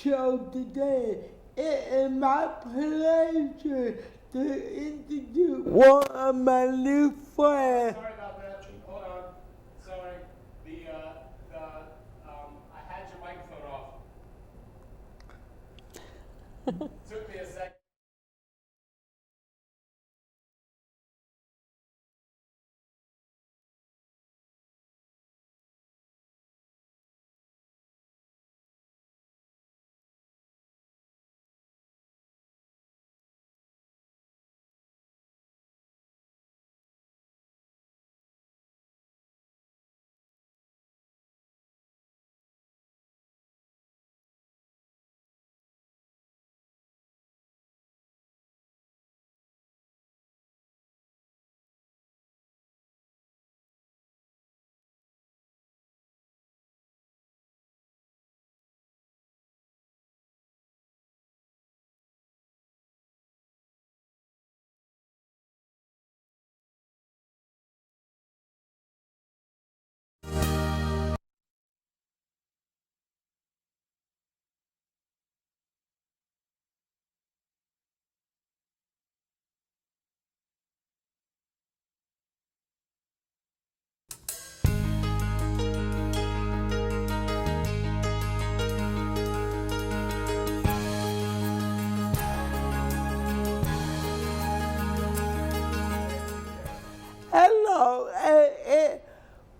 show today. It is my pleasure to introduce one of my new friends. Sorry about that. Hold on. Sorry. I had your microphone off. Took me a second. Hello, and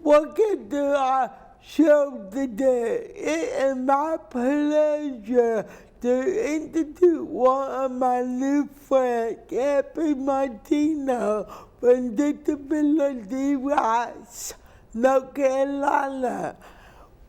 welcome to our show today. It is my pleasure to introduce one of my new friends, Gabby Martino from Disability Rights, North Carolina.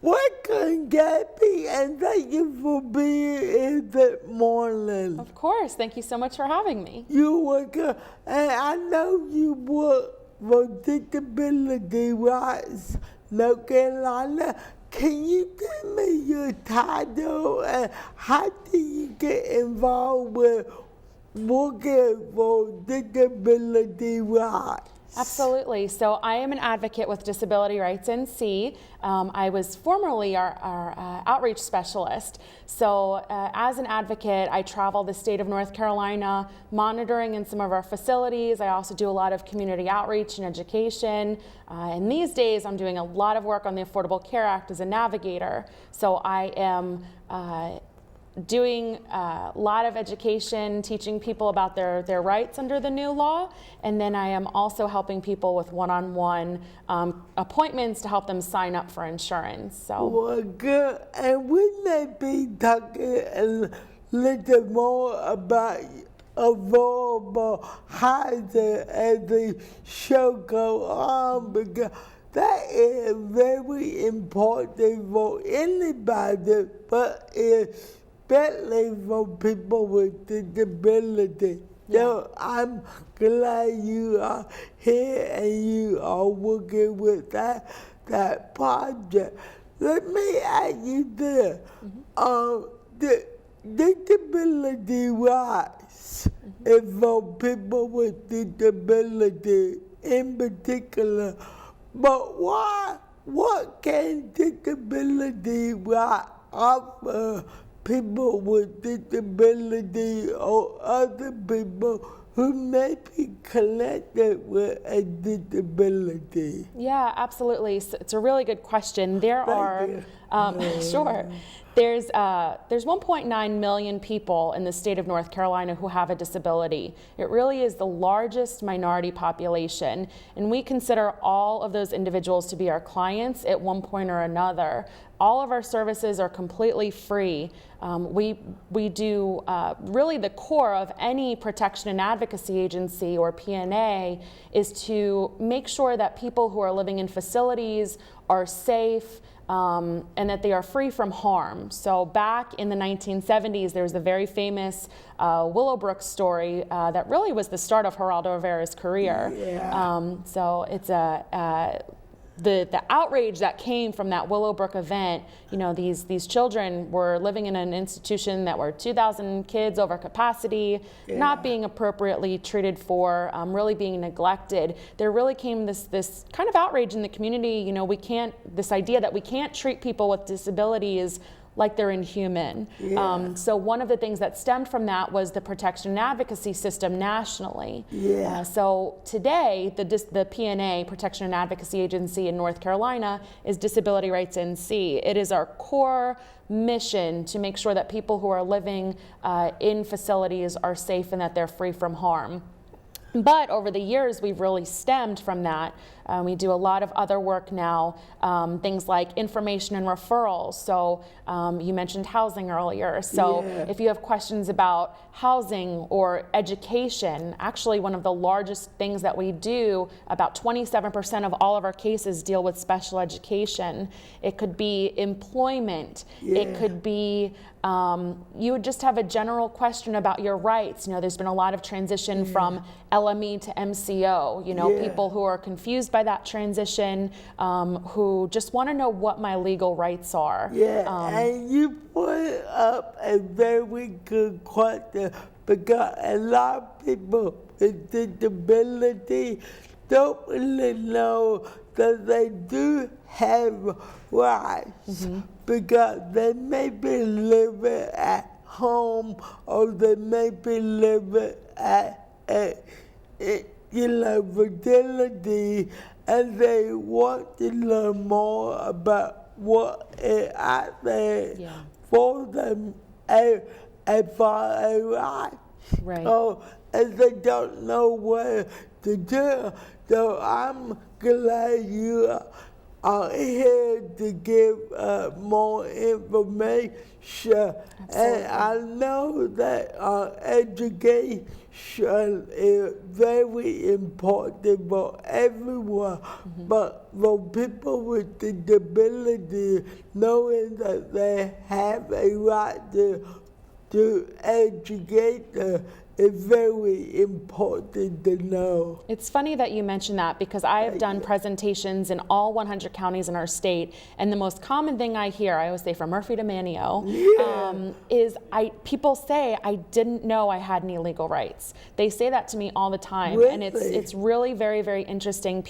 Welcome, Gabby, and thank you for being here this morning. Of course. Thank you so much for having me. You're welcome, and I know you work for Disability Rights, North Carolina. Can you tell me your title and how do you get involved with working for Disability Rights? Absolutely. So I am an advocate with Disability Rights NC. I was formerly our outreach specialist. So as an advocate, I travel the state of North Carolina, monitoring in some of our facilities. I also do a lot of community outreach and education. And these days, I'm doing a lot of work on the Affordable Care Act as a navigator. So I am doing a lot of education, teaching people about their rights under the new law, and then I am also helping people with one-on-one appointments to help them sign up for insurance. So, well, good. And we may be talking a little more about affordable housing as the show goes on, because that is very important for anybody, but especially for people with disability. Yeah. So I'm glad you are here and you are working with that project. Let me ask you this. The disability rights is for people with disability in particular, but what can disability rights offer people with disability or other people who may be connected with a disability? yeah, absolutely. So it's a really good question. There are, you. sure. There's 1.9 million people in the state of North Carolina who have a disability. It really is the largest minority population, and we consider all of those individuals to be our clients at one point or another. All of our services are completely free. We do really the core of any protection and advocacy agency or PNA is to make sure that people who are living in facilities are safe, and that they are free from harm. So back in the 1970s, there was a very famous Willowbrook story that really was the start of Geraldo Rivera's career. Yeah. So it's the outrage that came from that Willowbrook event. You know, these children were living in an institution that were 2,000 kids over capacity, not being appropriately treated for, really being neglected. There really came this kind of outrage in the community. You know, this idea that we can't treat people with disabilities like they're inhuman. Yeah. So one of the things that stemmed from that was the protection and advocacy system nationally. Yeah. So today, the PNA, Protection and Advocacy Agency in North Carolina, is Disability Rights NC. It is our core mission to make sure that people who are living in facilities are safe and that they're free from harm. But over the years, we've really stemmed from that. We do a lot of other work now, things like information and referrals. So you mentioned housing earlier. So Yeah. if you have questions about housing or education, actually one of the largest things that we do, about 27% of all of our cases deal with special education. It could be employment. Yeah. It could be you would just have a general question about your rights. You know, there's been a lot of transition from LME to MCO. You know, Yeah. people who are confused by that transition, who just want to know what my legal rights are. Yeah, and you put up a very good question because a lot of people with disability don't really know that they do have rights because they may be living at home or they may be living at facility and they want to learn more about what is out there for them as far as rights. Right. So, and they don't know what to do. So I'm glad you are here to give more information. And I know that education is very important for everyone, but for people with disability, knowing that they have a right to educate is very important to know. It's funny that you mentioned that because I have done presentations in all 100 counties in our state, and the most common thing I hear, I always say from Murphy to Manio, is people say, I didn't know I had any legal rights. They say that to me all the time, and it's really very, very interesting.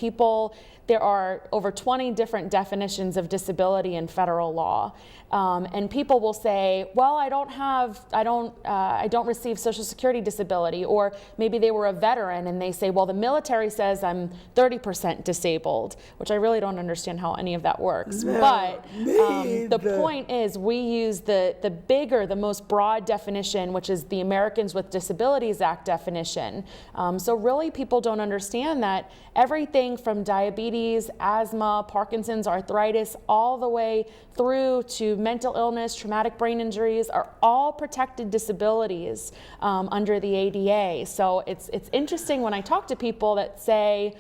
There are over 20 different definitions of disability in federal law. And people will say, well, I don't receive Social Security disability, or maybe they were a veteran and they say, well, the military says I'm 30% disabled, which I really don't understand how any of that works. No, but the point is we use the bigger, the most broad definition, which is the Americans with Disabilities Act definition. So really people don't understand that everything from diabetes, asthma, Parkinson's, arthritis, all the way through to mental illness, traumatic brain injuries are all protected disabilities under the ADA. So it's interesting when I talk to people that say,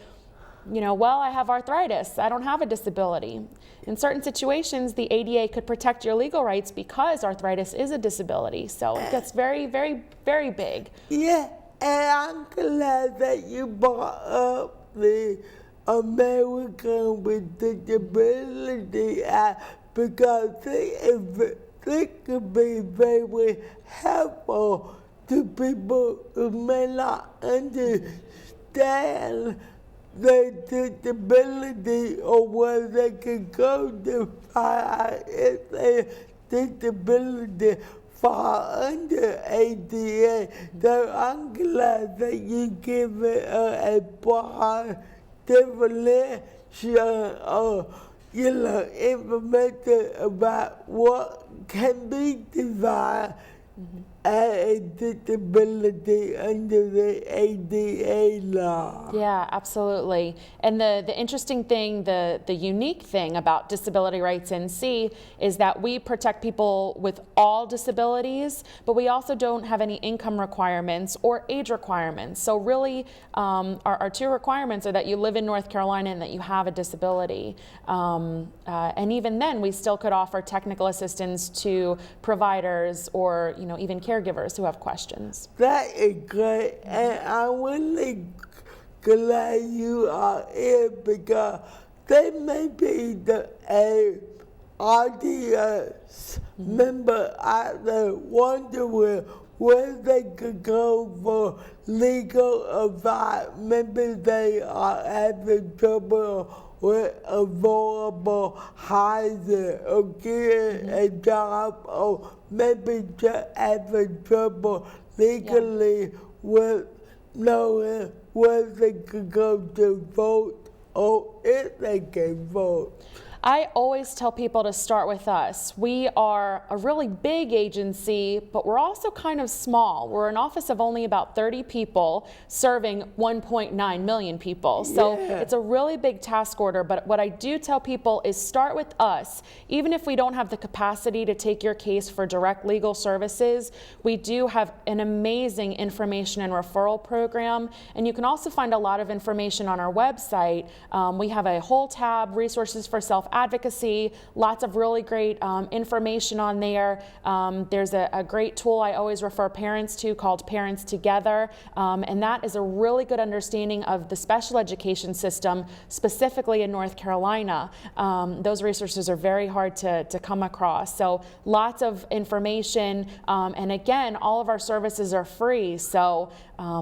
you know, well, I have arthritis, I don't have a disability. In certain situations, the ADA could protect your legal rights because arthritis is a disability. So it gets very, very, very big. Yeah, and I'm glad that you brought up the American with Disability Act because they could be very helpful to people who may not understand their disability or where they can go to find if their disability fall under ADA. So I'm glad that you give it a broad definition of, you know, information about what can be defined as a disability under the ADA law. Yeah, absolutely. And the interesting thing, the unique thing about Disability Rights NC is that we protect people with all disabilities, but we also don't have any income requirements or age requirements. So really, our two requirements are that you live in North Carolina and that you have a disability. And even then, we still could offer technical assistance to providers or, you know, even caregivers who have questions. That is great, and I'm really glad you are here because there may be a audience member out there wondering where they could go for legal advice. Maybe they are having trouble with a vulnerable housing or getting a job or maybe just having trouble legally with knowing where they could go to vote or if they can vote. I always tell people to start with us. We are a really big agency, but we're also kind of small. We're an office of only about 30 people serving 1.9 million people. So it's a really big task order, but what I do tell people is start with us. Even if we don't have the capacity to take your case for direct legal services, we do have an amazing information and referral program. And you can also find a lot of information on our website. We have a whole tab, resources for self-advocacy, lots of really great information on there. There's a great tool I always refer parents to called Parents Together, and that is a really good understanding of the special education system, specifically in North Carolina. Those resources are very hard to come across. So lots of information, and again, all of our services are free, so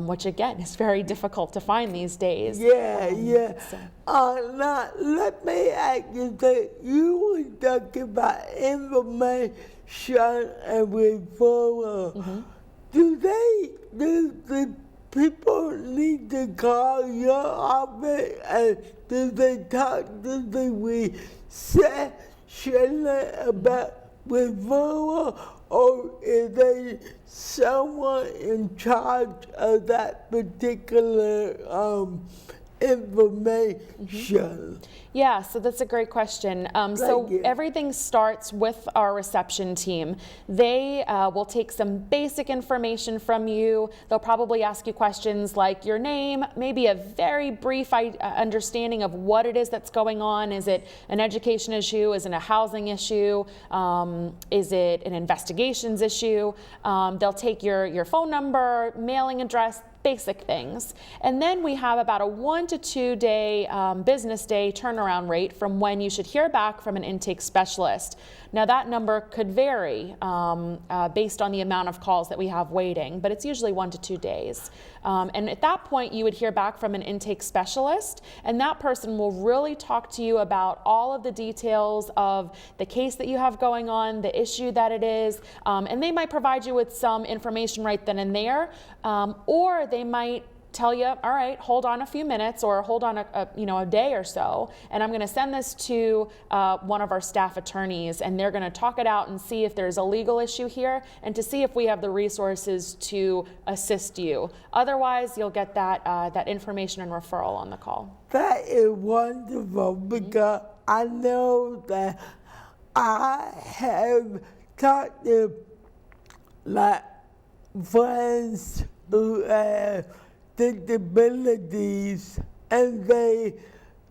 which again is very difficult to find these days. Now, let me ask you that you were talking about information and referral. Do the people need to call your office and do they talk to the reception about referral, or is there someone in charge of that particular information? Yeah, so that's a great question. So everything starts with our reception team. They will take some basic information from you. They'll probably ask you questions like your name, maybe a very brief understanding of what it is that's going on. Is it an education issue? Is it a housing issue? Is it an investigations issue? They'll take your phone number, mailing address, basic things. And then we have about a 1 to 2 day business day turnaround rate from when you should hear back from an intake specialist. Now that number could vary based on the amount of calls that we have waiting, but it's usually 1 to 2 days. And at that point you would hear back from an intake specialist, and that person will really talk to you about all of the details of the case that you have going on, the issue that it is, and they might provide you with some information right then and there, or they might tell you, all right, hold on a few minutes or hold on a day or so, and I'm going to send this to one of our staff attorneys, and they're going to talk it out and see if there's a legal issue here and to see if we have the resources to assist you. Otherwise, you'll get that information and referral on the call. That is wonderful, because I know that I have talked to friends who have disabilities, and they,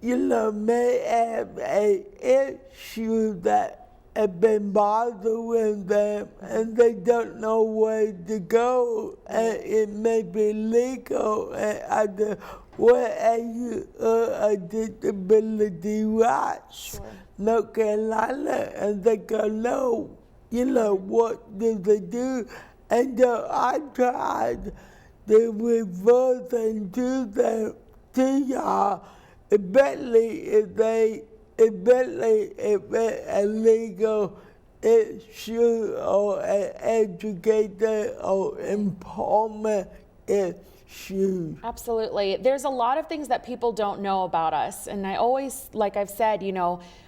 may have an issue that has been bothering them, and they don't know where to go, and it may be legal, and where are you a disability rights, North Carolina, and they go, no, what do they do? And I tried to refer them to y'all, especially if it's a legal issue or an educator or employment issue. Absolutely. There's a lot of things that people don't know about us, and I always, like I've said,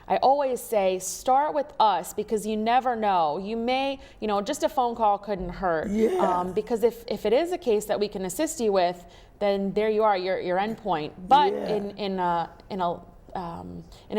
I always say start with us, because you never know. You may, just a phone call couldn't hurt. Because if it is a case that we can assist you with, then there you are, your endpoint. But in a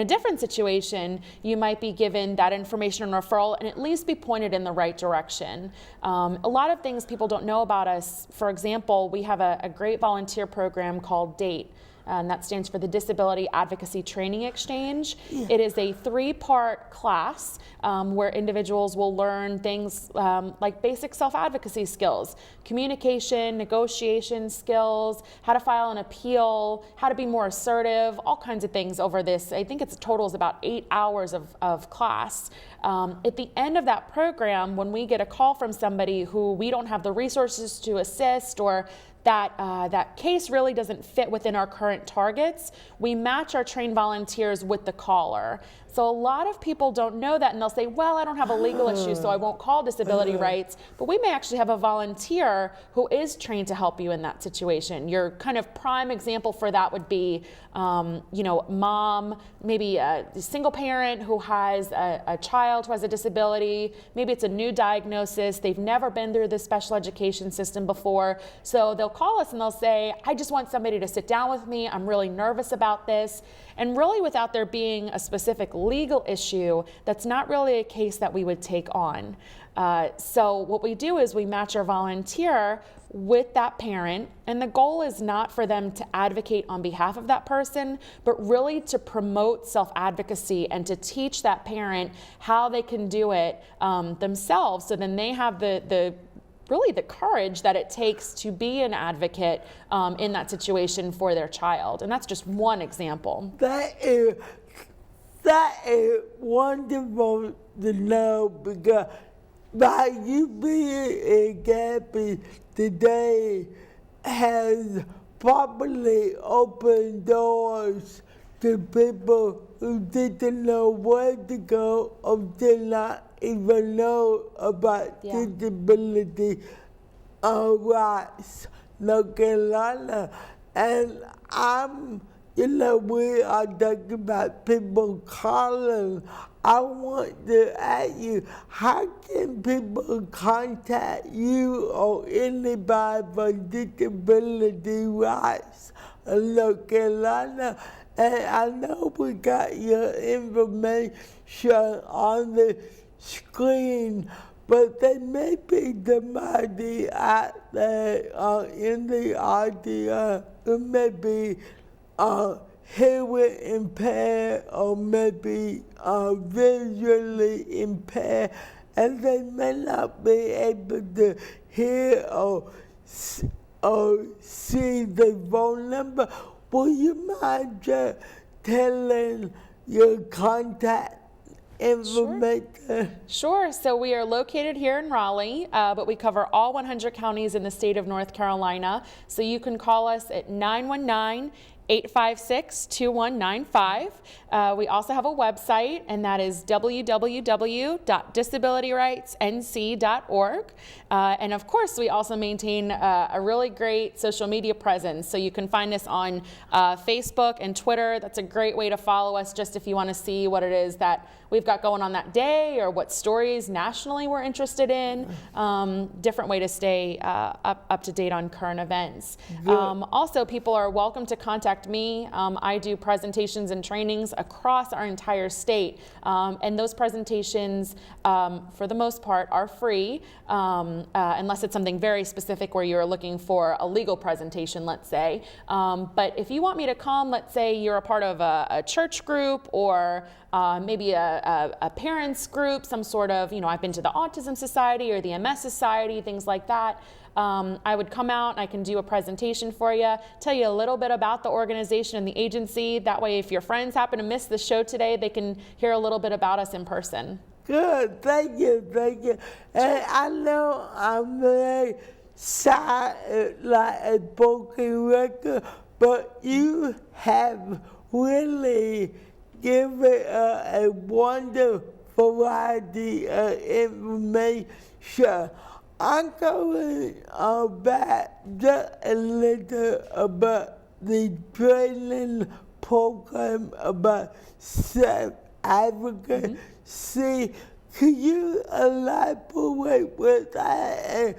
different situation, you might be given that information and referral and at least be pointed in the right direction. A lot of things people don't know about us. For example, we have a great volunteer program called DATE. And that stands for the Disability Advocacy Training Exchange. It is a 3-part class where individuals will learn things like basic self-advocacy skills, communication, negotiation skills, how to file an appeal, how to be more assertive, all kinds of things over this. I think it's totals about 8 hours of class. At the end of that program, when we get a call from somebody who we don't have the resources to assist, or that case really doesn't fit within our current targets, we match our trained volunteers with the caller. So a lot of people don't know that, and they'll say, well, I don't have a legal issue, so I won't call disability rights. But we may actually have a volunteer who is trained to help you in that situation. Your kind of prime example for that would be, mom, maybe a single parent who has a child who has a disability. Maybe it's a new diagnosis. They've never been through the special education system before. So they'll call us and they'll say, I just want somebody to sit down with me. I'm really nervous about this. And really, without there being a specific legal issue, that's not really a case that we would take on. So what we do is we match our volunteer with that parent, and the goal is not for them to advocate on behalf of that person, but really to promote self-advocacy and to teach that parent how they can do it themselves, so then they have the courage that it takes to be an advocate in that situation for their child. And that's just one example. That is wonderful to know, because by you being a Gabby today has probably opened doors to people who didn't know where to go or did not even know about disability rights, North Carolina. And we are talking about people calling. I want to ask you, how can people contact you or anybody for disability rights in North Carolina? And I know we got your information on the screen, but there may be somebody out there in the audience who may be hearing impaired or maybe visually impaired, and they may not be able to hear or see the phone number. Will you mind just telling your contact information? Sure. So we are located here in Raleigh, but we cover all 100 counties in the state of North Carolina. So you can call us at 919-856-2195. We also have a website, and that is www.disabilityrightsnc.org. And of course, we also maintain a really great social media presence. So you can find us on Facebook and Twitter. That's a great way to follow us, just if you want to see what it is that we've got going on that day, or what stories nationally we're interested in. Different way to stay up to date on current events. Also, people are welcome to contact me. I do presentations and trainings across our entire state, and those presentations, for the most part, are free, unless it's something very specific where you're looking for a legal presentation, let's say. But if you want me to come, let's say you're a part of a church group, or maybe a parents group, some sort of, I've been to the Autism Society or the MS Society, things like that. I would come out and I can do a presentation for you, tell you a little bit about the organization and the agency. That way, if your friends happen to miss the show today, they can hear a little bit about us in person. Good, thank you. And I know I'm very shy, like a broken record, but you have really given a wonderful variety of information. I'm going back just a little about the training program about self-advocacy. Could you elaborate with that and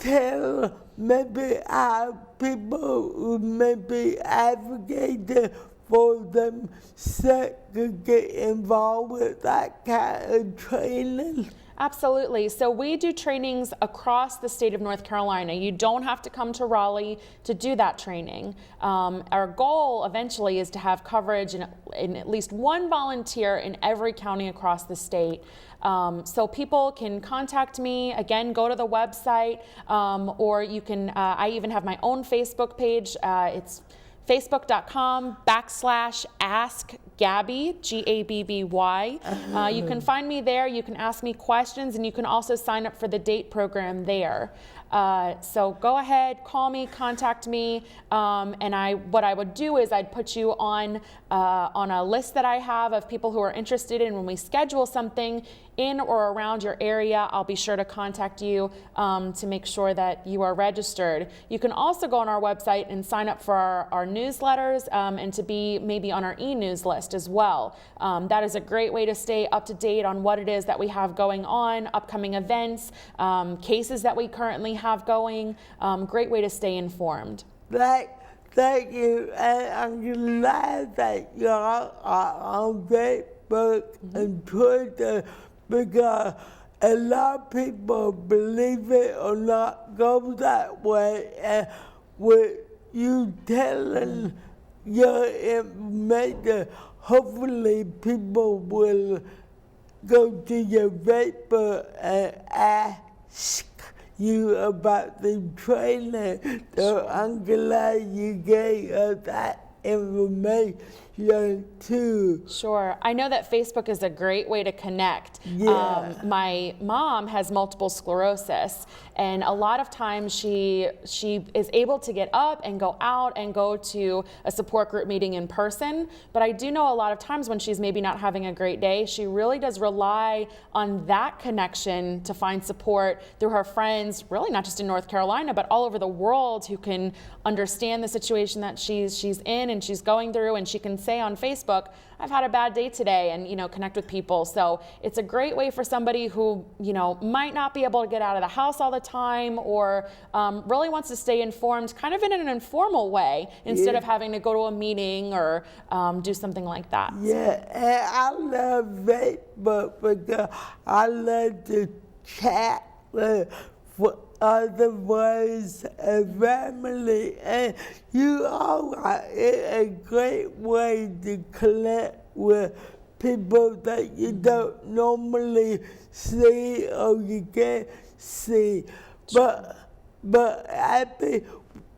tell maybe how people who may be advocating for themselves could get involved with that kind of training? Absolutely. So we do trainings across the state of North Carolina. You don't have to come to Raleigh to do that training. Our goal eventually is to have coverage in at least one volunteer in every county across the state. So people can contact me, again, go to the website, or you can, I even have my own Facebook page. It's facebook.com/askgabby, Gabby. You can find me there, you can ask me questions, and you can also sign up for the DATE program there. So go ahead, call me, contact me, and what I would do is I'd put you on a list that I have of people who are interested in. When we schedule something in or around your area, I'll be sure to contact you to make sure that you are registered. You can also go on our website and sign up for our newsletters and to be maybe on our e-news list as well. That is a great way to stay up to date on what it is that we have going on, upcoming events, cases that we currently have going. Great way to stay informed. Thank you, and I'm glad that y'all are on Facebook and Twitter, because a lot of people, believe it or not, go that way. And with you telling your information, hopefully people will go to your Facebook and ask you about the training. So I'm glad you gave us that information too. Sure. I know that Facebook is a great way to connect. Yeah. My mom has multiple sclerosis, and a lot of times she is able to get up and go out and go to a support group meeting in person. But I do know a lot of times when she's maybe not having a great day, she really does rely on that connection to find support through her friends, really not just in North Carolina, but all over the world, who can understand the situation that she's in and she's going through, and she can say on Facebook, I've had a bad day today, and connect with people. So it's a great way for somebody who might not be able to get out of the house all the time, or really wants to stay informed kind of in an informal way instead of having to go to a meeting or do something like that. Yeah, and I love Facebook because I love to chat with other friends and family, and you all are a great way to connect with people that you don't normally see or you can't see. But I think,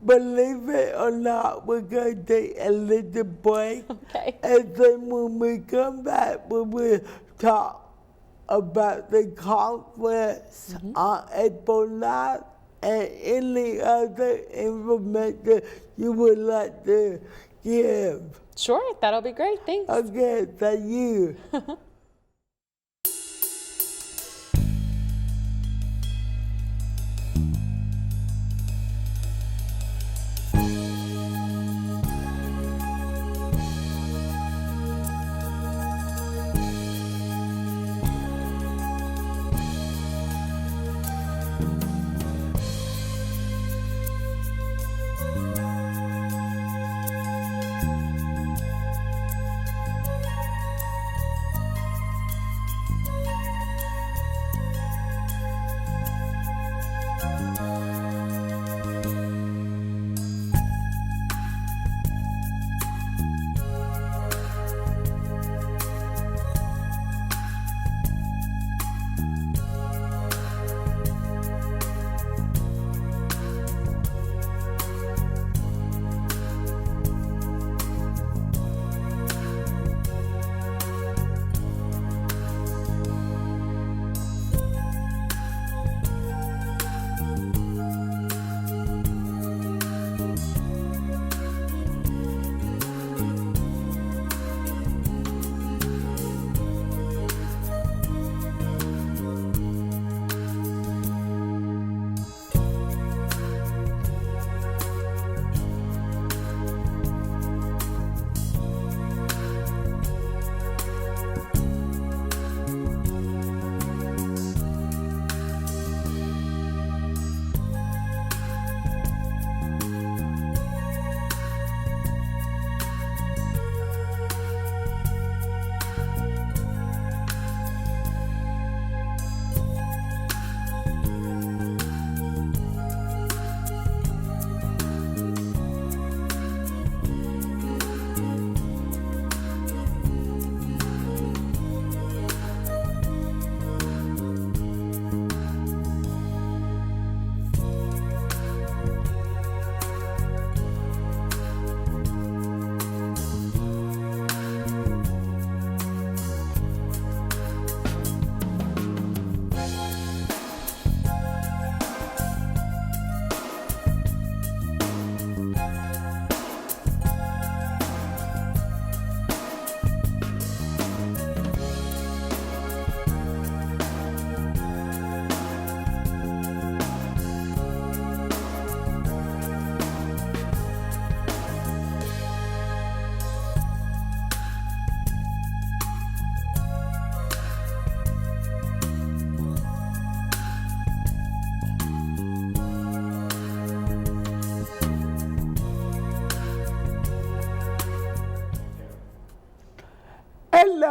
believe it or not, we're going to take a little break. Okay. And then when we come back, we will talk about the conference on April 9th and any other information you would like to give. Sure, that'll be great. Thanks. Okay, thank you.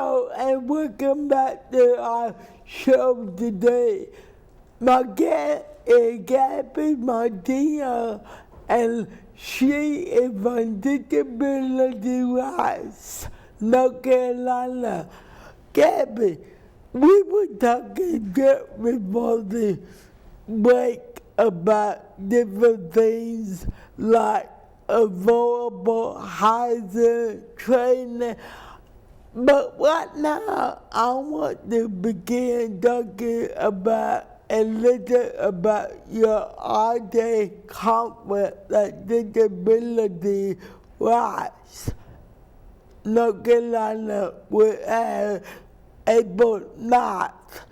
Hello and welcome back to our show today. My guest is Gabby Martino, and she is from Disability Rights, North Carolina. Gabby, we were talking just before the break about different things like affordable housing, training. But right now, I want to begin talking about a little about your all-day conference at Disability Rights, North Carolina, will have April 9th.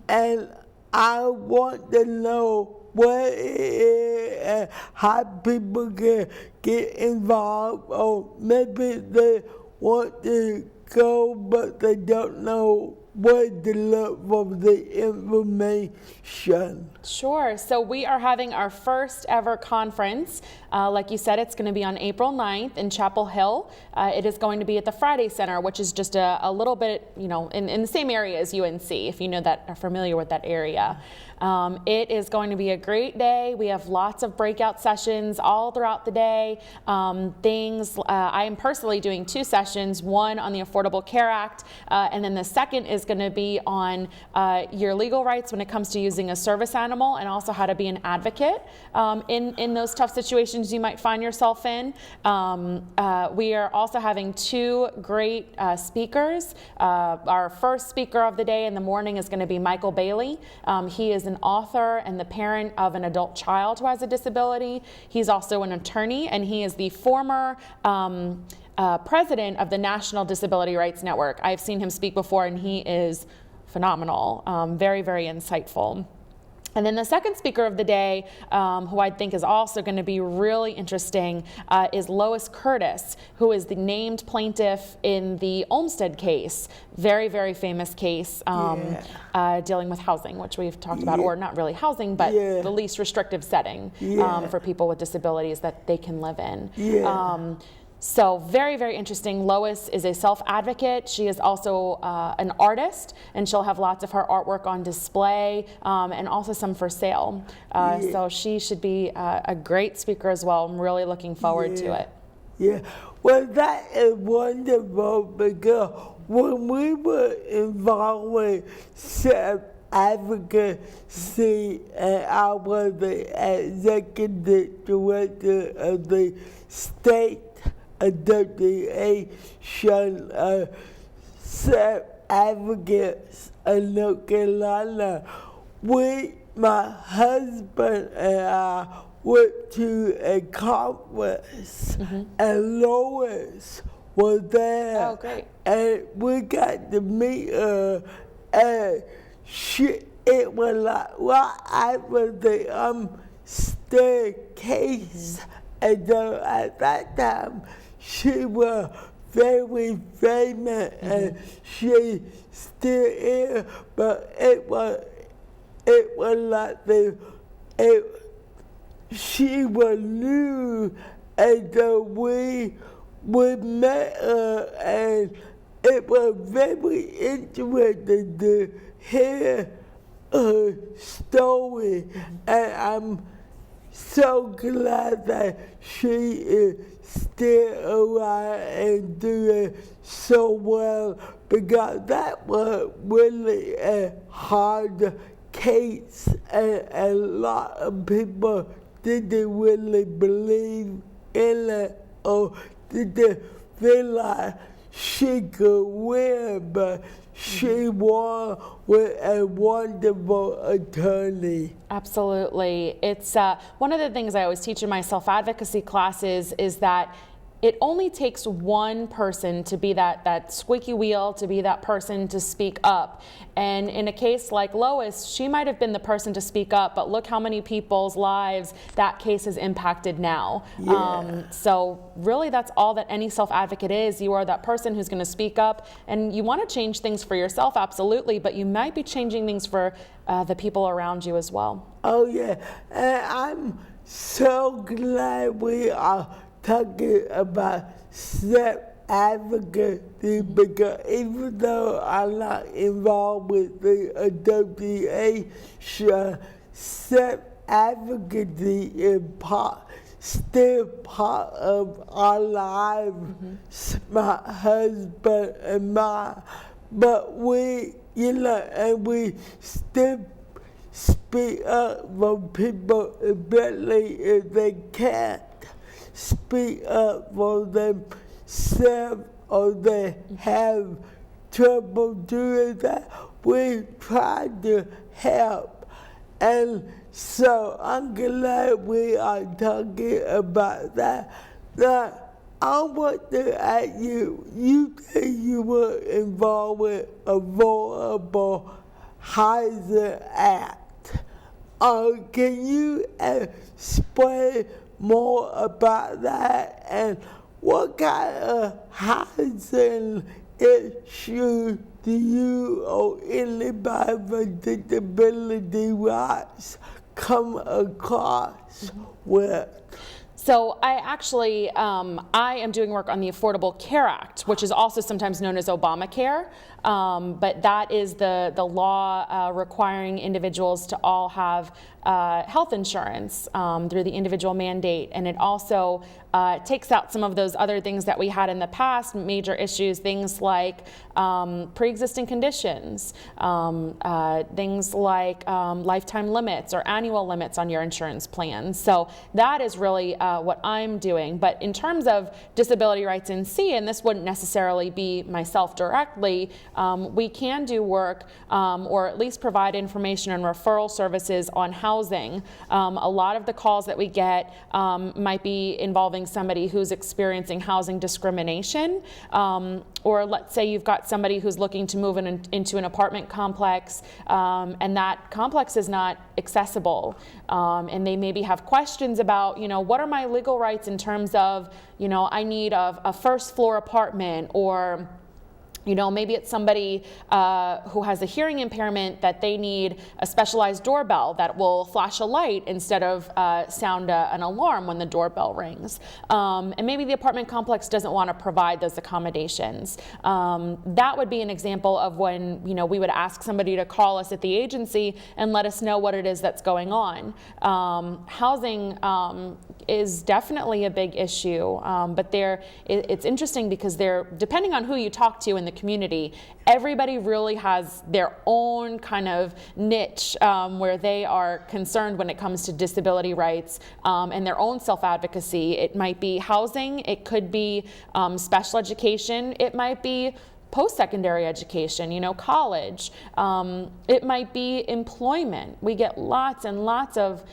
And I want to know what it is and how people can get involved, or maybe they want to go but they don't know where to look for the information. Sure. So we are having our first ever conference. Like you said, it's going to be on April 9th in Chapel Hill. It is going to be at the Friday Center, which is just a little bit, in the same area as UNC, if you know that, are familiar with that area. It is going to be a great day. We have lots of breakout sessions all throughout the day. I am personally doing 2 sessions, one on the Affordable Care Act, and then the second is going to be on your legal rights when it comes to using a service animal, and also how to be an advocate in those tough situations you might find yourself in. We are also having 2 great speakers. Our first speaker of the day in the morning is going to be Michael Bailey. He is an author and the parent of an adult child who has a disability. He's also an attorney, and he is the former president of the National Disability Rights Network. I've seen him speak before, and he is phenomenal, very, very insightful. And then the second speaker of the day, who I think is also going to be really interesting, is Lois Curtis, who is the named plaintiff in the Olmstead case. Very, very famous case dealing with housing, which we've talked about, or not really housing, but the least restrictive setting for people with disabilities that they can live in. So very, very interesting. Lois is a self-advocate. She is also an artist, and she'll have lots of her artwork on display, and also some for sale. So she should be a great speaker as well. I'm really looking forward to it. Yeah, well, that is wonderful, because when we were involved with self-advocacy, and I was the executive director of the state Association of Self-Advocates in North Carolina, my husband and I went to a conference, and Lois was there. Oh, great. And we got to meet her, and it was like right after the staircase, and at that time, she was very famous, and she still is, but it was like she was new, and so we met her, and it was very interesting to hear her story, and I'm so glad that she is still alive and doing so well, because that was really a hard case, and a lot of people didn't really believe in it, or didn't feel like she could win, but she won with a wonderful attorney. Absolutely. It's one of the things I always teach in my self-advocacy classes is that it only takes one person to be that squeaky wheel, to be that person to speak up. And in a case like Lois, she might have been the person to speak up, but look how many people's lives that case has impacted now. So really that's all that any self-advocate is. You are that person who's going to speak up, and you want to change things for yourself, absolutely, but you might be changing things for the people around you as well. Oh yeah, and I'm so glad we are talking about advocacy because even though I'm not involved with the association, self-advocacy is still part of our lives, my husband and mine. But we, and we still speak up for people, especially if they can't speak up for themselves or they have trouble doing that. We try to help. And so I'm glad we are talking about that. Now, I want to ask you, you say you were involved with Affordable Housing Act. Can you explain more about that and what kind of housing issues do you or anybody with disability rights come across with? So I actually, I am doing work on the Affordable Care Act, which is also sometimes known as Obamacare. But that is the law requiring individuals to all have health insurance through the individual mandate. And it also takes out some of those other things that we had in the past, major issues, things like pre-existing conditions, things like lifetime limits or annual limits on your insurance plans. So that is really what I'm doing. But in terms of disability rights in C, and this wouldn't necessarily be myself directly, we can do work or at least provide information and referral services on housing. A lot of the calls that we get might be involving somebody who's experiencing housing discrimination, or let's say you've got somebody who's looking to move into an apartment complex and that complex is not accessible, and they maybe have questions about, what are my legal rights in terms of, I need a first floor apartment, or maybe it's somebody who has a hearing impairment that they need a specialized doorbell that will flash a light instead of sound an alarm when the doorbell rings. And maybe the apartment complex doesn't want to provide those accommodations. That would be an example of when we would ask somebody to call us at the agency and let us know what it is that's going on. Housing is definitely a big issue, but it's interesting because depending on who you talk to in the community, everybody really has their own kind of niche where they are concerned when it comes to disability rights and their own self-advocacy. It might be housing, it could be special education, it might be post-secondary education, college. It might be employment. We get lots and lots of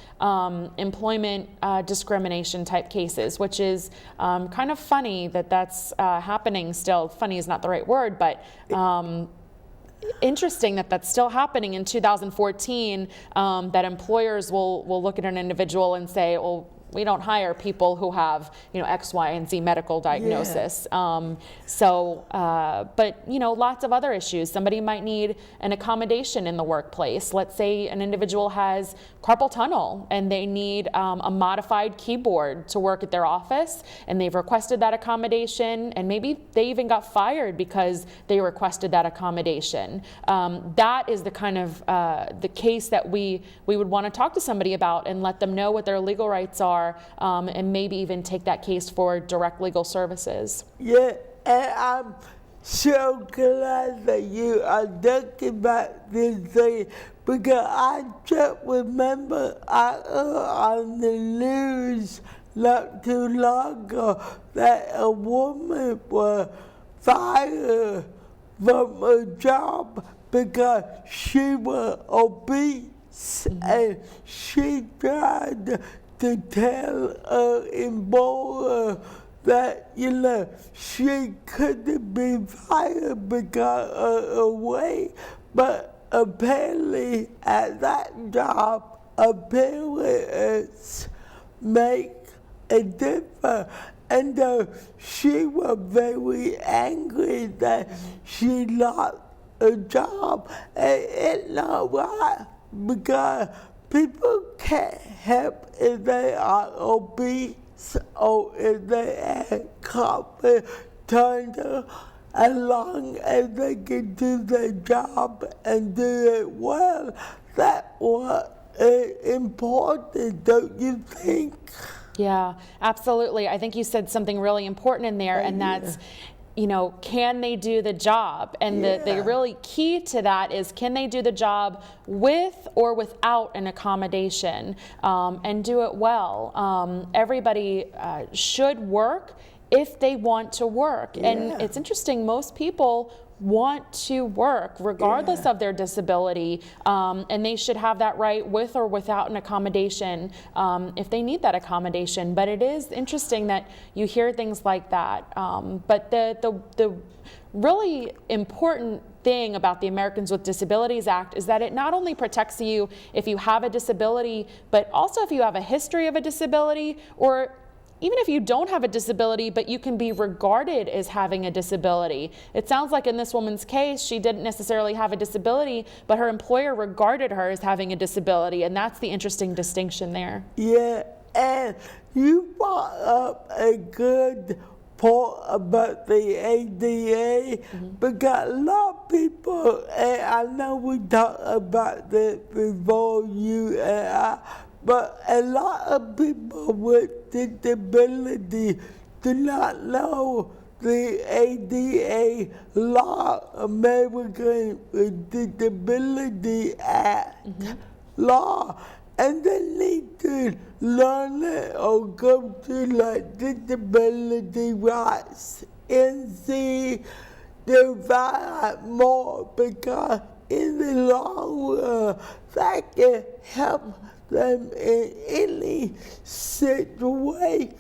employment discrimination type cases, which is kind of funny that that's happening still. Funny is not the right word, but interesting that that's still happening in 2014, that employers will look at an individual and say, well, we don't hire people who have, X, Y, and Z medical diagnosis. Yeah. But lots of other issues. Somebody might need an accommodation in the workplace. Let's say an individual has carpal tunnel and they need a modified keyboard to work at their office, and they've requested that accommodation, and maybe they even got fired because they requested that accommodation. That is the kind of the case that we would want to talk to somebody about and let them know what their legal rights are. And maybe even take that case for direct legal services. Yeah, and I'm so glad that you are talking about this thing, because I just remember on the news not too long ago that a woman was fired from a job because she was obese, and she tried to tell her employer that, she couldn't be fired because of her weight. But apparently at that job, appearances make a difference. And she was very angry that she lost a job. And it's not right, because people can't help if they are obese or if they have carpal China, as long as they can do their job and do it well. That's what is important, don't you think? Yeah, absolutely. I think you said something really important in there, and that's, you know, can they do the job? And the really key to that is, can they do the job with or without an accommodation, and do it well? Everybody should work if they want to work. And it's interesting, most people want to work regardless of their disability, and they should have that right with or without an accommodation, if they need that accommodation. But it is interesting that you hear things like that. But the really important thing about the Americans with Disabilities Act is that it not only protects you if you have a disability, but also if you have a history of a disability, or even if you don't have a disability, but you can be regarded as having a disability. It sounds like in this woman's case, she didn't necessarily have a disability, but her employer regarded her as having a disability, and that's the interesting distinction there. Yeah, and you brought up a good point about the ADA, because a lot of people, and I know we talked about this before, you and I, but a lot of people with disability do not know the ADA law, American with Disability Act law, and they need to learn it or go to like disability rights and see to find out more, because in the long run that can help them in any situation.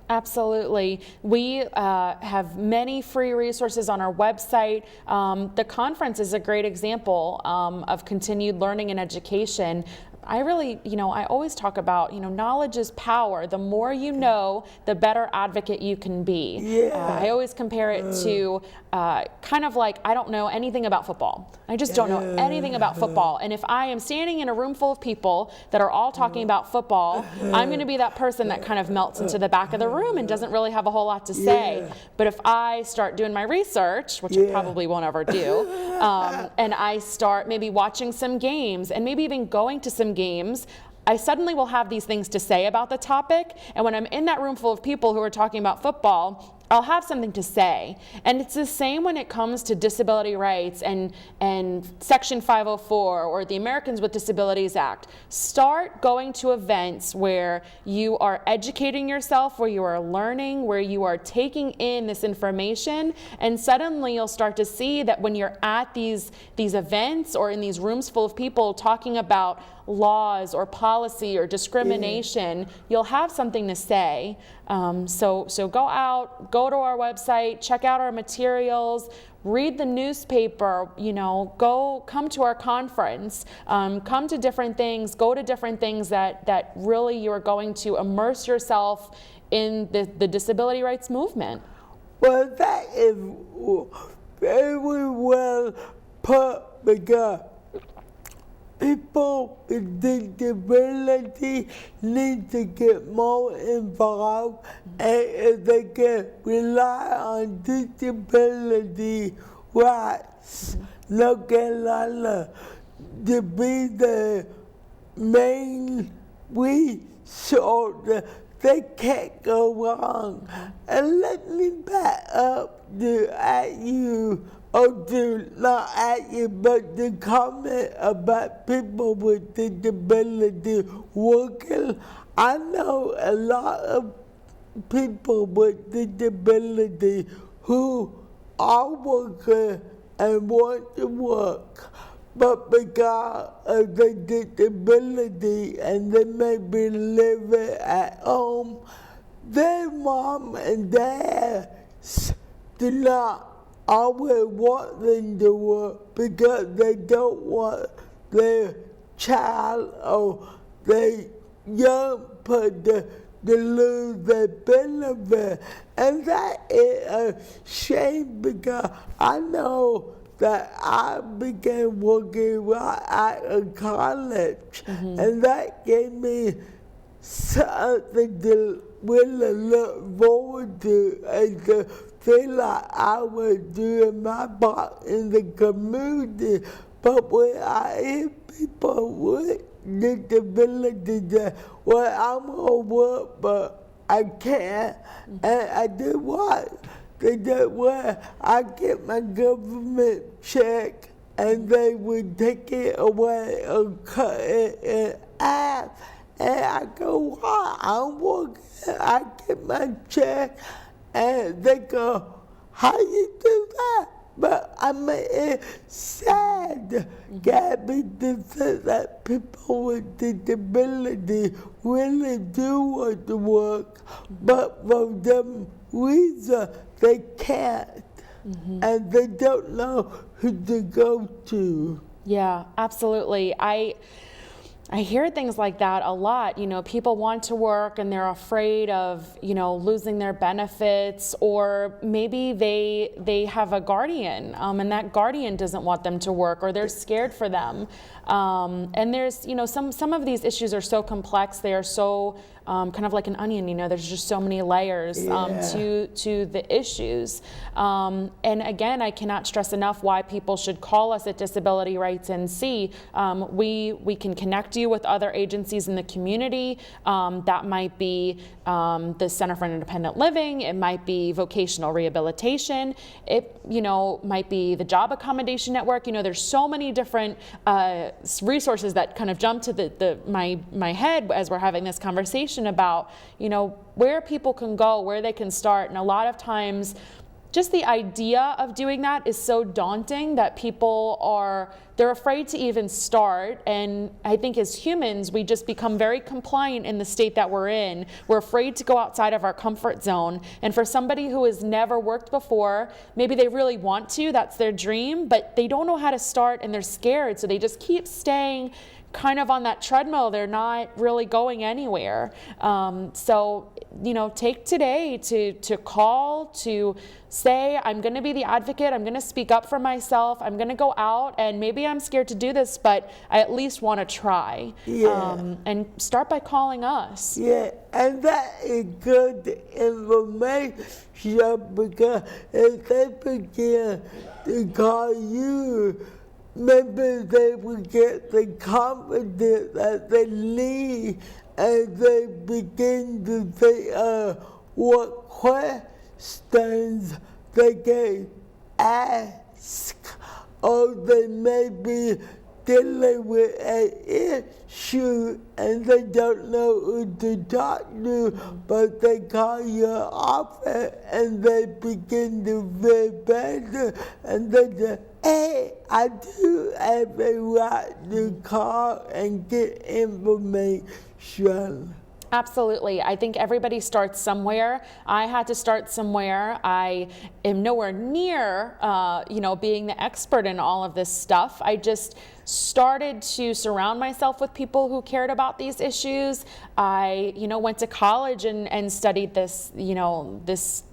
Absolutely. We have many free resources on our website. The conference is a great example of continued learning and education. I really, I always talk about, knowledge is power. The more you know, the better advocate you can be. Yeah. I always compare it to kind of like, I don't know anything about football. I just don't know anything about football. And if I am standing in a room full of people that are all talking about football, I'm going to be that person that kind of melts into the back of the room and doesn't really have a whole lot to say. But if I start doing my research, which I probably won't ever do, and I start maybe watching some games and maybe even going to some games, I suddenly will have these things to say about the topic. And when I'm in that room full of people who are talking about football, I'll have something to say. And it's the same when it comes to disability rights and Section 504 or the Americans with Disabilities Act. Start going to events where you are educating yourself, where you are learning, where you are taking in this information, and suddenly you'll start to see that when you're at these events or in these rooms full of people talking about laws or policy or discrimination, you'll have something to say. So go out, go to our website, check out our materials, read the newspaper, come to our conference, come to different things, go to different things that really you're going to immerse yourself in the disability rights movement. Well, that is very well put, because people with disability need to get more involved, and if they can rely on disability rights, North Carolina to be the main resource, they can't go wrong. And let me back up at you, or to not at you, but to comment about people with disability working. I know a lot of people with disability who are working and want to work, but because of their disability and they may be living at home, their mom and dad do not always want them to work, because they don't want their child or their young person to lose their benefit. And that is a shame, because I know that I began working right out of college, and that gave me something to really look forward to and to feel like I was doing my part in the community. But when I hear people with disabilities that, well, I'm gonna work, but I can't, and I do what? They said, well, I get my government check and they would take it away or cut it in half. And I go, why? I'm working, I get my check. And they go, how you do that? But I mean, it's sad, Gabby, to say that people with disability really do want to work, but for some reason they can't, and they don't know who to go to. Yeah, absolutely. I hear things like that a lot. You know, people want to work and they're afraid of, you know, losing their benefits, or maybe they have a guardian and that guardian doesn't want them to work, or they're scared for them. And there's, you know, some of these issues are so complex. They are so kind of like an onion, you know, there's just so many layers to the issues. And again, I cannot stress enough why people should call us at Disability Rights NC. We can connect you with other agencies in the community. That might be the Center for Independent Living. It might be vocational rehabilitation. It, you know, might be the Job Accommodation Network. You know, there's so many different resources that kind of jump to my head as we're having this conversation about, you know, where people can go, where they can start. And a lot of times, just the idea of doing that is so daunting that they're afraid to even start. And I think as humans, we just become very compliant in the state that we're in. We're afraid to go outside of our comfort zone. And for somebody who has never worked before, maybe they really want to, that's their dream, but they don't know how to start and they're scared. So they just keep staying kind of on that treadmill. They're not really going anywhere. So, you know, take today to call, to say, I'm going to be the advocate. I'm going to speak up for myself. I'm going to go out, and maybe I'm scared to do this, but I at least want to try. And start by calling us. Yeah, and that is good information, because if they begin to call you, maybe they will get the confidence that they need, and they begin to think what questions they can ask, or they may be dealing with an issue and they don't know who to talk to, but they call your office and they begin to feel better, and they say, hey, I do have a right to call and get information. Absolutely. I think everybody starts somewhere. I had to start somewhere. I am nowhere near, you know, being the expert in all of this stuff. I just started to surround myself with people who cared about these issues. I, you know, went to college and studied this, you know, this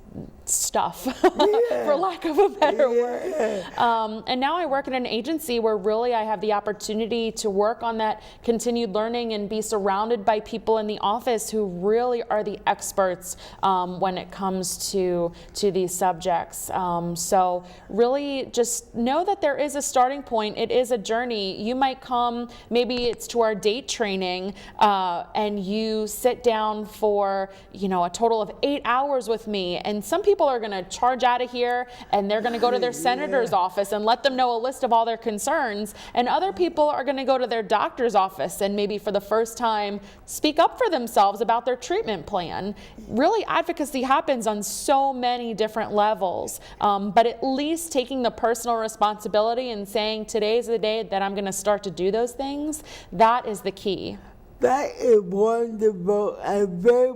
stuff, for lack of a better word. And now I work in an agency where really I have the opportunity to work on that continued learning and be surrounded by people in the office who really are the experts when it comes to these subjects. So really just know that there is a starting point. It is a journey. You might come, maybe it's to our date training, and you sit down for, you know, a total of 8 hours with me, and some people are going to charge out of here and they're going to go to their senator's office and let them know a list of all their concerns, and other people are going to go to their doctor's office and maybe for the first time speak up for themselves about their treatment plan. Really, advocacy happens on so many different levels, but at least taking the personal responsibility and saying today's the day that I'm going to start to do those things, that is the key. That is wonderful and very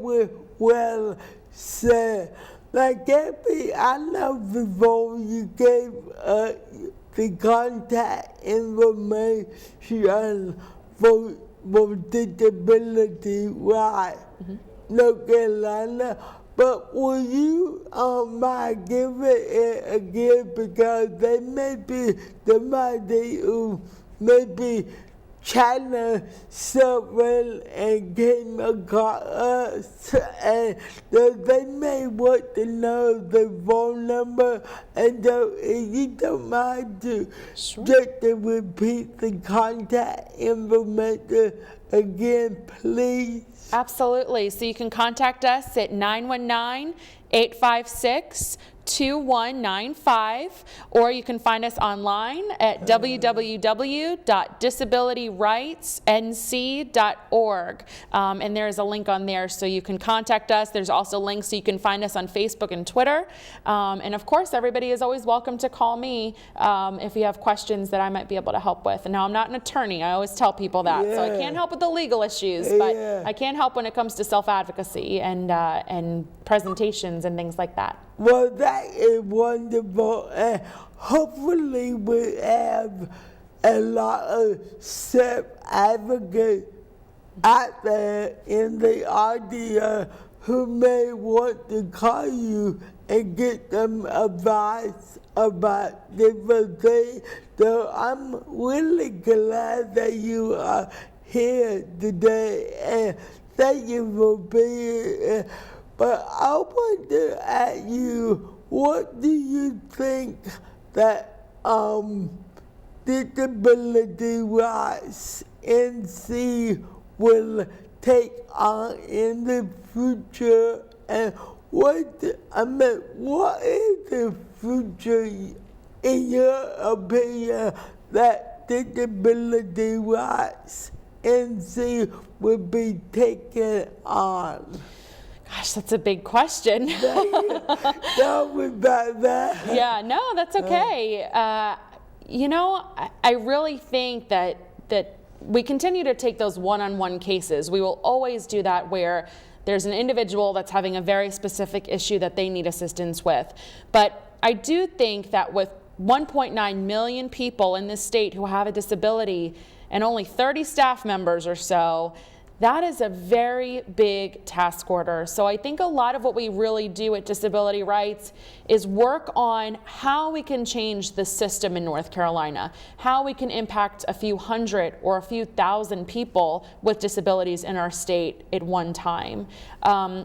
well said. Like, Gabby, I know before you gave the contact information for Disability Rights, North Carolina, but will you mind giving it again, because they may be somebody who maybe China someone and came across us, and they may want to know the phone number, and so if you don't mind to Sure. just to repeat the contact information again, please. Absolutely. So you can contact us at 919-856-2195, or you can find us online at www.disabilityrightsnc.org. And there is a link on there so you can contact us. There's also links so you can find us on Facebook and Twitter. And of course, everybody is always welcome to call me if you have questions that I might be able to help with. And now, I'm not an attorney. I always tell people that. So I Yeah. can't help with the legal issues, but Yeah. I can help when it comes to self-advocacy and presentations and things like that. Well, that is wonderful, and hopefully we have a lot of self-advocates out there in the audience who may want to call you and get some advice about different things. So I'm really glad that you are here today, and thank you for being here. But I want to ask you, what do you think that Disability Rights NC will take on in the future, and what is the future, in your opinion, that Disability Rights NC will be taken on? Gosh, that's a big question. Tell me about that. Yeah, no, that's okay. You know, I really think that we continue to take those one-on-one cases. We will always do that where there's an individual that's having a very specific issue that they need assistance with. But I do think that with 1.9 million people in this state who have a disability and only 30 staff members or so, that is a very big task order. So I think a lot of what we really do at Disability Rights is work on how we can change the system in North Carolina, how we can impact a few hundred or a few thousand people with disabilities in our state at one time.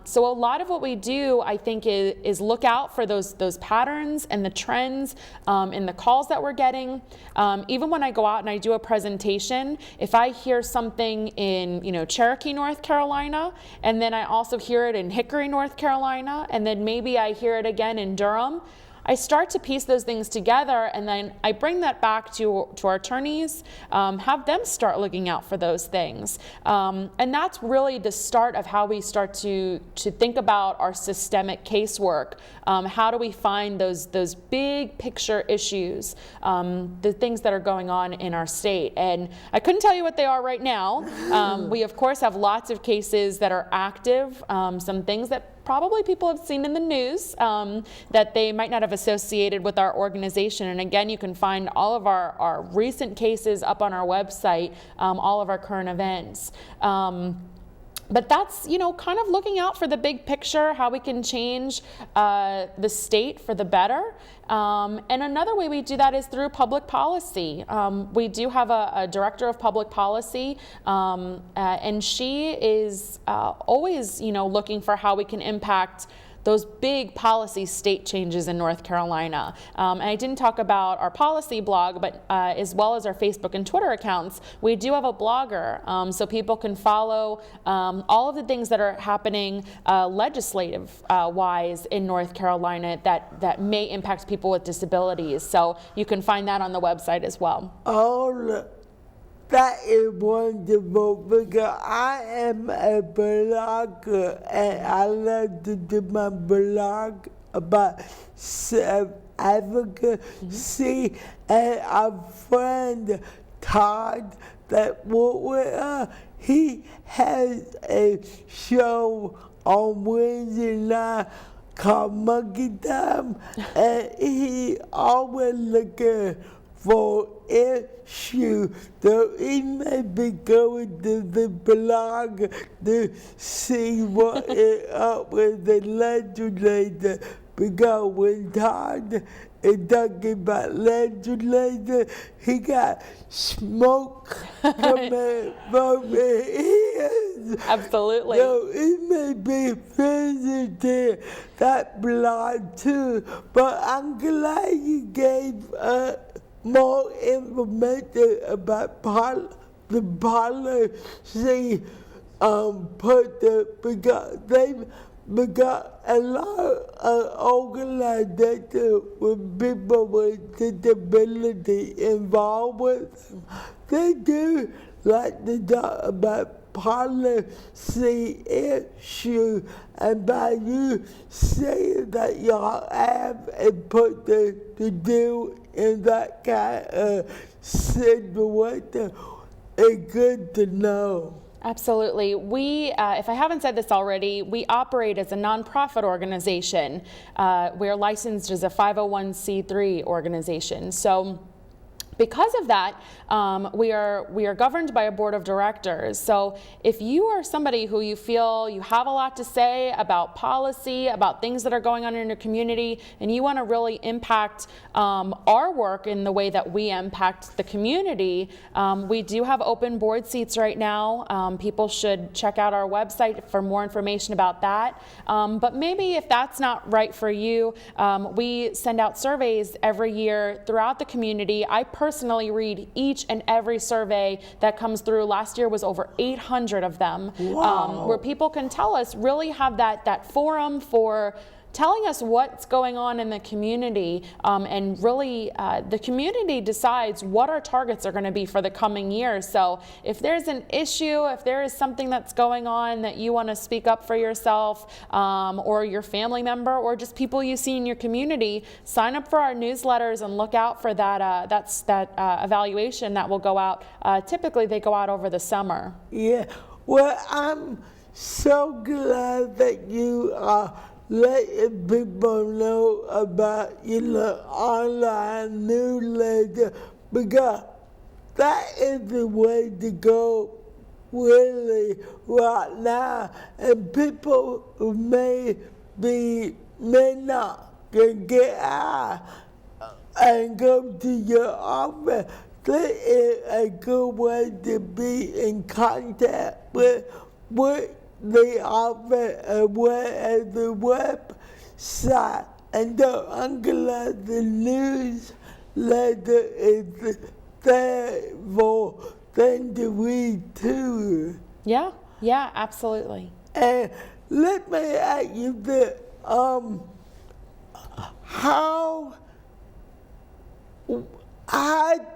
So a lot of what we do, I think, is look out for those patterns and the trends in the calls that we're getting. Even when I go out and I do a presentation, if I hear something in, Cherokee, North Carolina, and then I also hear it in Hickory, North Carolina, and then maybe I hear it again in Durham, I start to piece those things together, and then I bring that back to our attorneys, have them start looking out for those things. And that's really the start of how we start to think about our systemic casework. How do we find those big picture issues, the things that are going on in our state? And I couldn't tell you what they are right now. We, of course, have lots of cases that are active, some things that probably people have seen in the news that they might not have associated with our organization. And again, you can find all of our recent cases up on our website, all of our current events. But that's, kind of looking out for the big picture, how we can change the state for the better. And another way we do that is through public policy. We do have a director of public policy, and she is always, looking for how we can impact those big policy state changes in North Carolina. And I didn't talk about our policy blog, but as well as our Facebook and Twitter accounts, we do have a blogger, so people can follow all of the things that are happening legislative-wise in North Carolina that may impact people with disabilities. So you can find that on the website as well. That is wonderful, because I am a blogger and I love to do my blog about self-advocacy. And our friend Todd that worked with us, he has a show on Wednesday night called Monkey Time, and he always looking for issue, so he may be going to the blog to see what is up with the legislature. because when Todd is talking about legislature, he got smoke from his ears. Absolutely. So it may be visiting that blood too, but I'm glad you gave more information about the policy because a lot of organizations with people with disability involved with them, they do like to talk about policy issues, and by you saying that y'all have input to deal in that kind of situation, it's good to know. Absolutely. We, if I haven't said this already, we operate as a nonprofit organization. We're licensed as a 501c3 organization. So because of that, we are governed by a board of directors. So if you are somebody who you feel you have a lot to say about policy, about things that are going on in your community, and you want to really impact our work in the way that we impact the community, we do have open board seats right now. People should check out our website for more information about that. But maybe if that's not right for you, we send out surveys every year throughout the community. I personally read each and every survey that comes through. Last year was over 800 of them. Wow. Where people can tell us, really have that forum for telling us what's going on in the community, and really the community decides what our targets are going to be for the coming year. So if there's an issue, if there is something that's going on that you want to speak up for yourself, or your family member, or just people you see in your community, sign up for our newsletters and look out for that evaluation that will go out. Typically they go out over the summer. Yeah, well, I'm so glad that you are letting people know about online newsletter, because that is the way to go really right now. And people who may not can get out and go to your office, that is a good way to be in contact with the office as well as the website. And I'm glad the newsletter is there for them to read too. Yeah, absolutely. And let me ask you this, how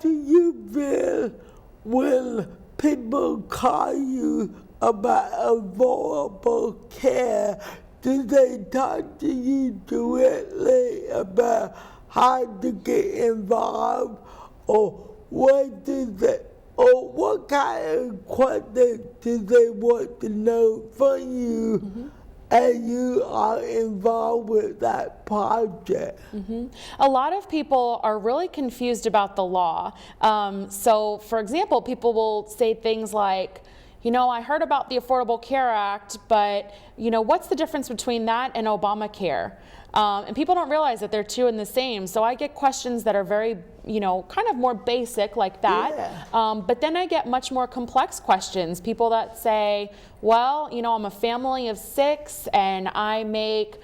do you feel when people call you about affordable care? Do they talk to you directly about how to get involved, or what kind of questions do they want to know from you? Mm-hmm. And you are involved with that project? Mm-hmm. A lot of people are really confused about the law. So, for example, people will say things like, I heard about the Affordable Care Act, but, what's the difference between that and Obamacare? And people don't realize that they're two in the same. So I get questions that are very, kind of more basic like that. Yeah. But then I get much more complex questions. People that say, well, I'm a family of 6 and I make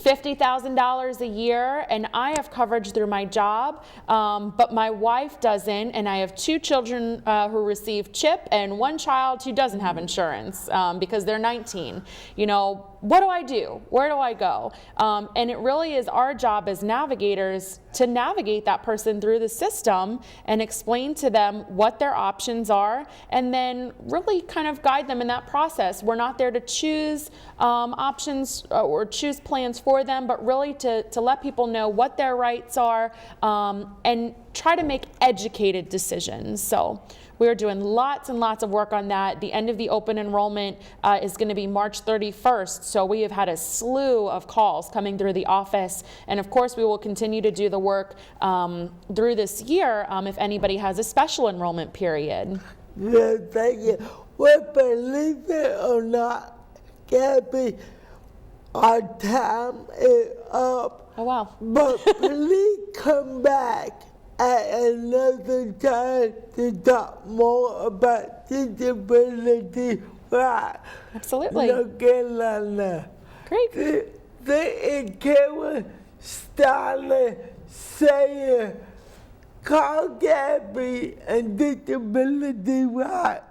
$50,000 a year and I have coverage through my job, but my wife doesn't, and I have 2 children who receive CHIP and 1 child who doesn't have insurance because they're 19. What do I do? Where do I go? And it really is our job as navigators to navigate that person through the system and explain to them what their options are, and then really kind of guide them in that process. We're not there to choose options or choose plans for them, but really to let people know what their rights are, and try to make educated decisions. So we're doing lots and lots of work on that. The end of the open enrollment is going to be March 31st. So we have had a slew of calls coming through the office. And of course, we will continue to do the work through this year if anybody has a special enrollment period. Yeah, thank you. Well, believe it or not, Gabby, our time is up. Oh, wow. But please come back at another time to talk more about disability rights. Absolutely. North Carolina. Great. This is Karen Styler saying, call Gabby and Disability Rights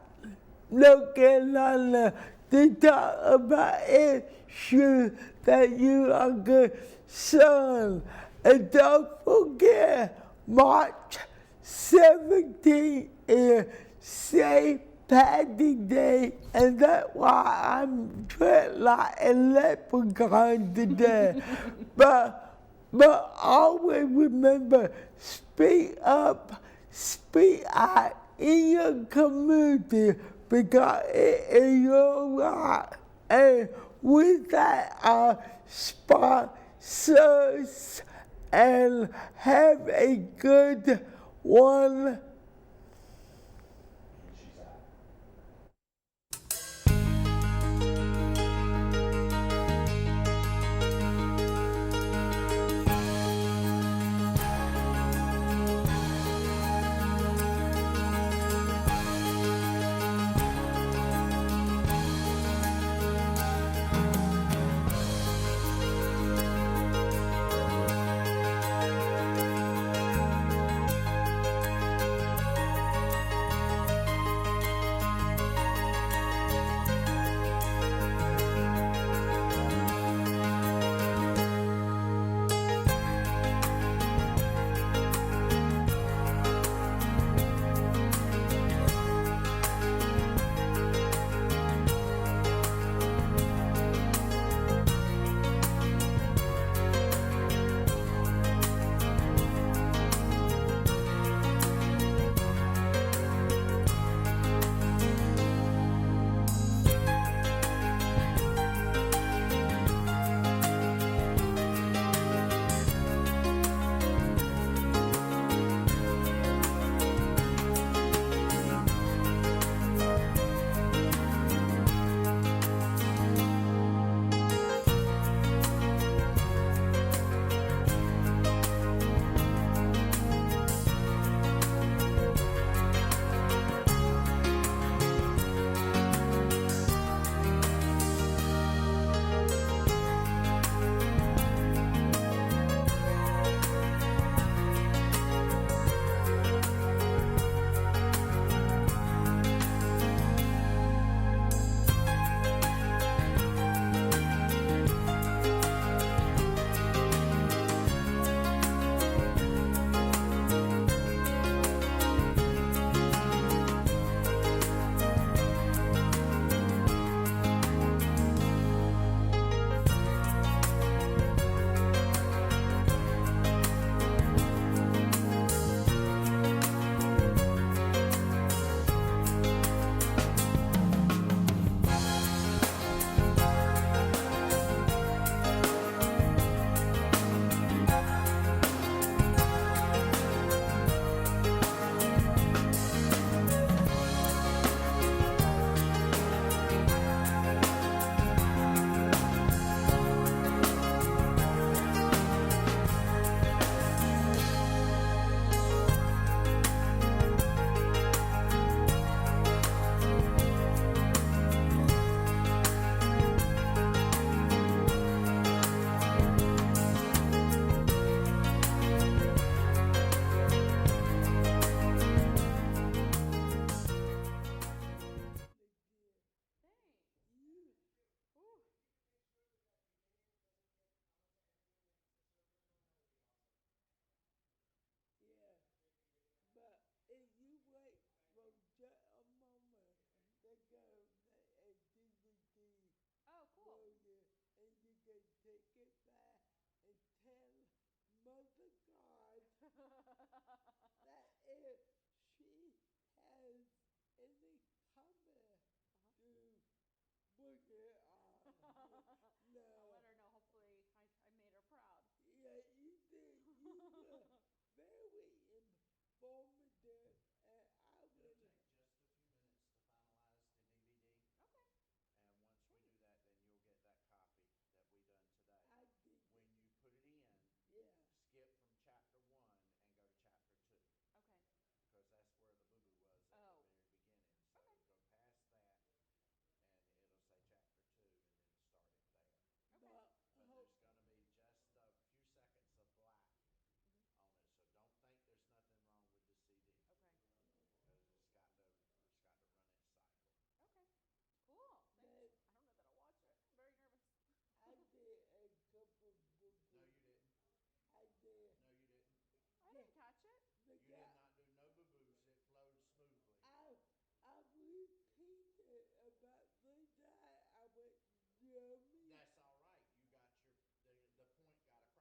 North Carolina to talk about issues that you are concerned. And don't forget, March 17th is St. Patty's Day, and that's why I'm dressed like a leprechaun today. but always remember, speak up, speak out in your community because it is your right. And with that, our sponsors, and have a good one. What, Jeremy? That's all right. You got the point got across.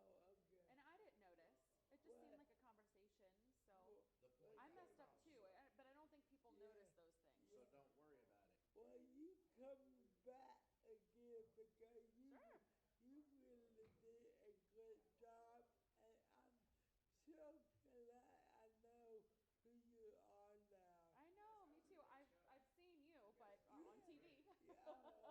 Oh, okay. And I didn't notice. It just seemed What? like a conversation, so The point I got messed up across. too. But I don't think people Yeah. notice those things. So don't worry about it. Well, you come back again because Sure. you really did a great job, and I'm so glad I know who you are now. I know, me too. I've seen you, but on TV. Yeah,